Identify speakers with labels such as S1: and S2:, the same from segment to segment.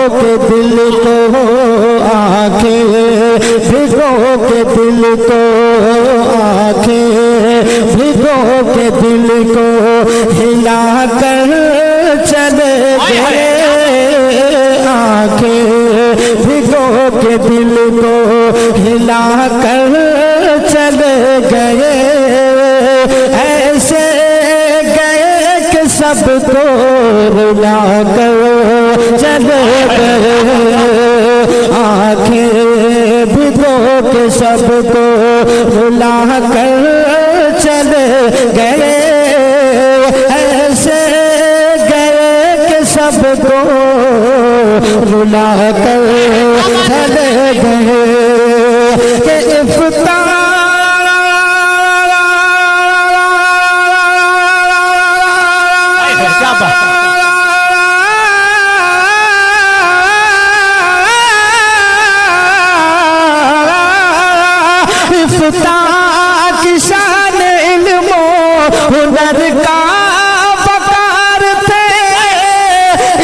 S1: के दिल को आंखें, भिगो के दिल को आंखें, भिगो के दिल को हिला कर चले गए, आंखें भिगो के दिल को हिला कर चले गए, ऐसे गए कि सबको रुला कर चले गए, आंखें भिगो के सबको रुला कर चले गए, ऐसे गए कि सबको रुला कर चले गए कि इफ्तार की शान इल्मो हुनर का वकार थे,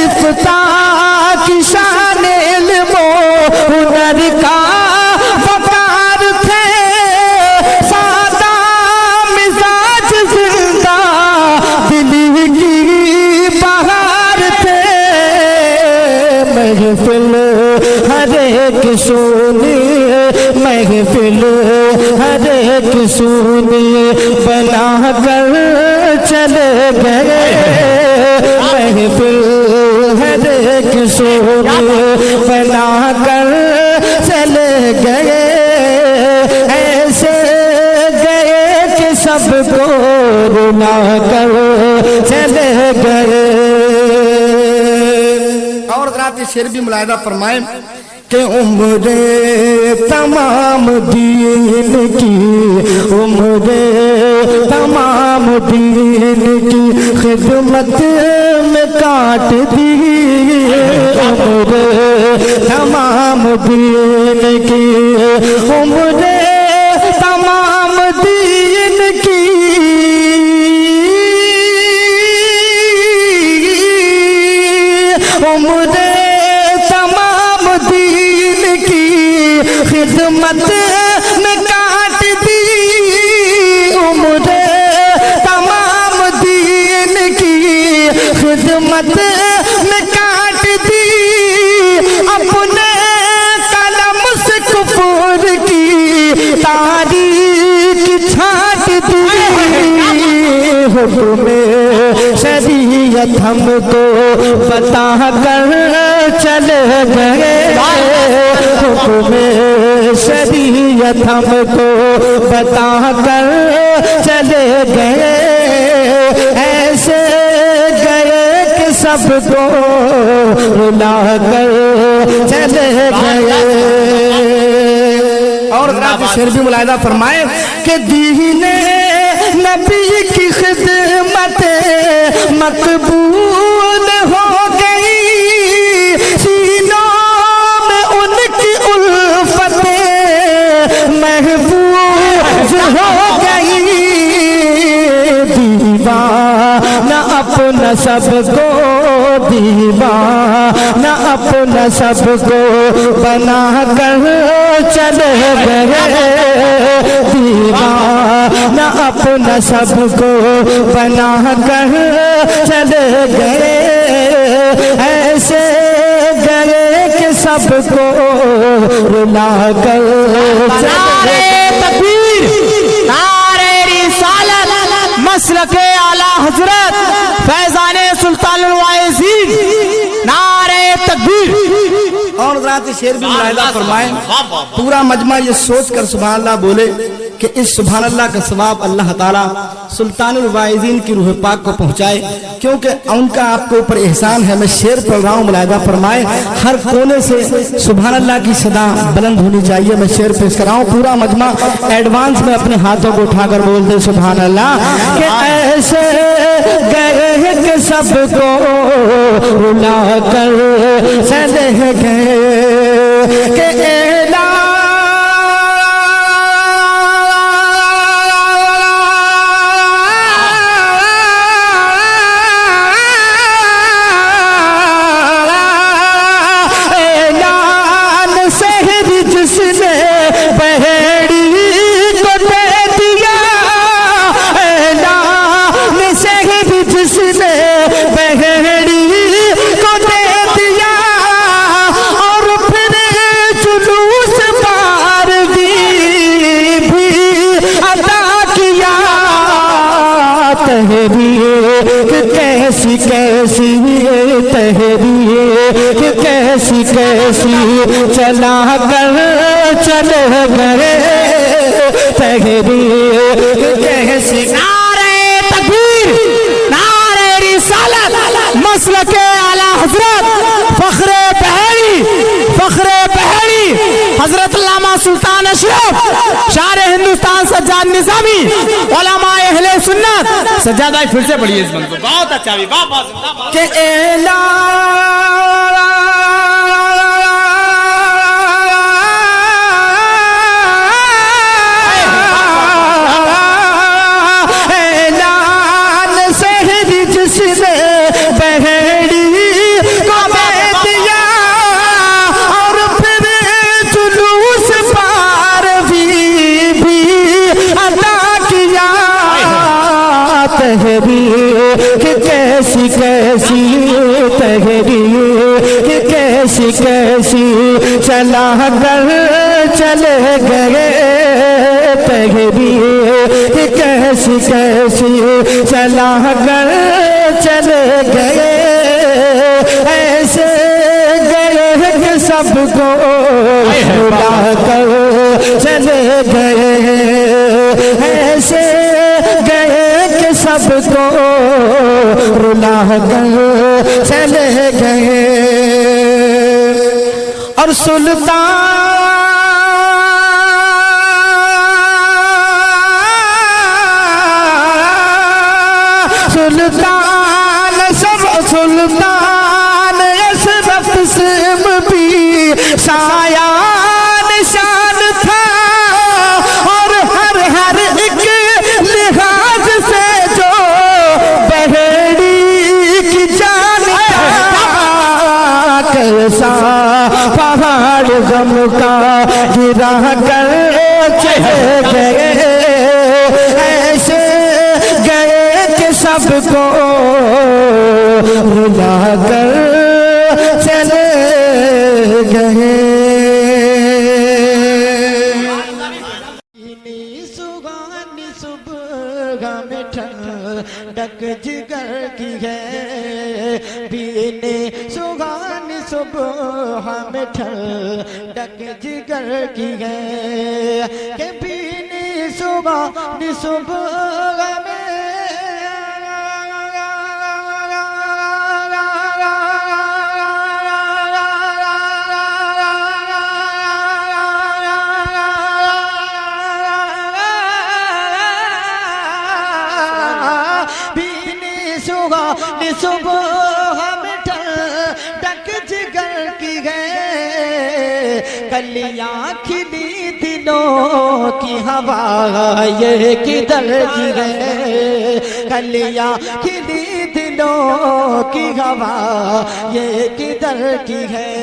S1: इफ्तार की शान इल्मो हुनर का वकार थे, सादा मिजाज जिंदा दिली की बहार थे, महफिल हर एक सुनी, महफिल हर एक सुनी बना कर चले गए, महफिल हर एक सुनी बना कर चले गए, ऐसे गए कि सबको रुला कर चले गए।
S2: और रात शेर भी मुलायदा फरमाए
S1: कि उम्रे तमाम दीन की, उम्रे तमाम दीन की खिदमत में काट दी, उम्रे तमाम दीन की, उम्रे तमाम दीन की, उम्रे खिदमत में काट दी, उम्र तमाम दीन की खिदमत में काट दी, अपने कलम से कुफर की तारीख छाट दी, हुक्म शरीयत हमको बता कर चले गए, हुक्म शरीयत हमको बता कर चले गए, ऐसे गए कि सबको रुला कर चले गए।
S2: और रात शेर भी मुलायदा फरमाए
S1: कि दीने नबी की खिदमत मकबूल हो गई, सीनों में उनकी उल्फतें महफूज हो गई, दीवाना अपना सबको, दीवाना अपना सबको बना कर चले गए, दीवाना अपना सबको बना कर चले गए, ऐसे गए कि सबको रुला कर चले गए।
S3: नारे रिसालत मसलके आला हजरत फैजाने सुल्तानुल वाइज़ीन, नारे तकबीर।
S2: और रात शेर भी मुलायदा फरमाए, पूरा मजमा ये सोच कर सुभान अल्लाह बोले कि इस सुभान अल्लाह का सवाब अल्लाह ताला सुल्तानुल वाइज़ीन की रूह पाक को पहुंचाए, क्योंकि उनका आपके ऊपर एहसान है। मैं शेर पढ़ रहा हूँ, मुलायदा फरमाए, हर कोने से सुभान अल्लाह की सदा बुलंद होनी चाहिए। मैं शेर पेश कर रहा हूँ, पूरा मजमा एडवांस में अपने हाथों को उठाकर बोल दे सुभान अल्लाह।
S1: कि ऐसे गए कि सबको रुला कर चले गए, कि कि कैसी कैसी चला कर चले गए तहरीर कैसी।
S3: नारे तकबीर, नारे रिसालत, मसलके आला हजरत फखरे बहरी हजरत अल्लामा सुल्तान अशरफ शारे हिंदुस्तान सज्जाद निजामी उलमा अहले सुन्नत। सज्जाद भाई फिर से पढ़िए इस बंद को, बहुत अच्छा भी, वाह वाह
S1: के ऐलान सहरी जिसने बहरी को दे दिया और फिर जुलूस पार भी अदा किया तहरीर कि कैसी कैसी तहरीर कि कैसी कैसी चला कर चले गए तहरीर कि कैसी कैसी चला कर चले गए ऐसे गए कि सबको भुला कर चले गए ऐसे गए कि सबको रुला कर चले गए। और सुल्तान अशरफ सिम भी साया निशान था और हर एक लिहाज से जो बहेड़ी की जान कैसा पहाड़ गम का गिरा कर चले गए ऐसे गए कि सबको रुला कर चले गए। सुगानी सुबह में ठंडक जिगर की है बीने सुगानी सुबह में ठंडक जिगर की है के बीने सुगानी सुबह में सुबह में ठंडक जिगर की है कलियां खिली दिलों की हवा ये किधर की है कलियां खिली दिलों की हवा ये किधर की है।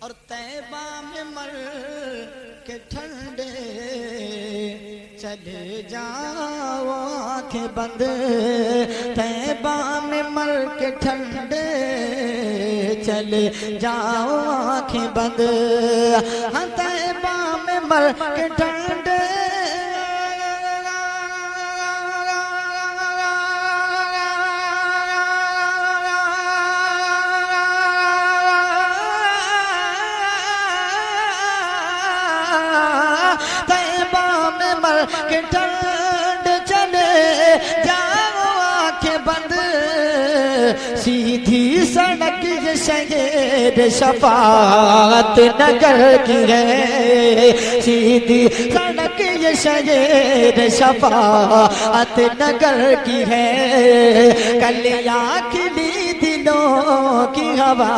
S1: और तैबा में मर के ठंडे चले जाओ आंखें बंद तैबा में मर के ठंडे चले जाओ आंखें बंद हाँ तैबा में मर के ठंडे के ठंड चले जाओ आंखें बंद सीधी सड़क ये शहर शफाअत नगर की है सीधी सड़क ये शहर शफाअत नगर की है कलियां खिली दिलों की हवा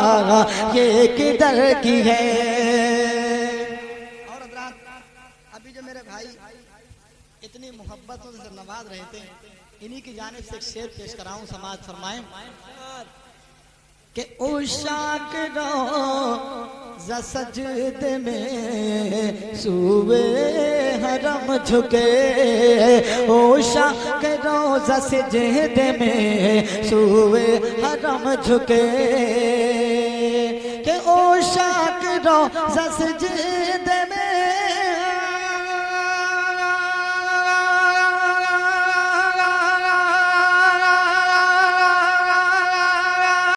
S1: ये किधर की है। इतनी मोहब्बतों से नवाज रहे थे इन्हीं की जानिब से एक शेर पेश कराऊं समाज फरमाएं कि उशाक रोज़ा सजदे में सूबे हरम झुके उशाक रोज़ा सजदे में सूबे हरम झुके कि उशाक रोज़ा सजदे में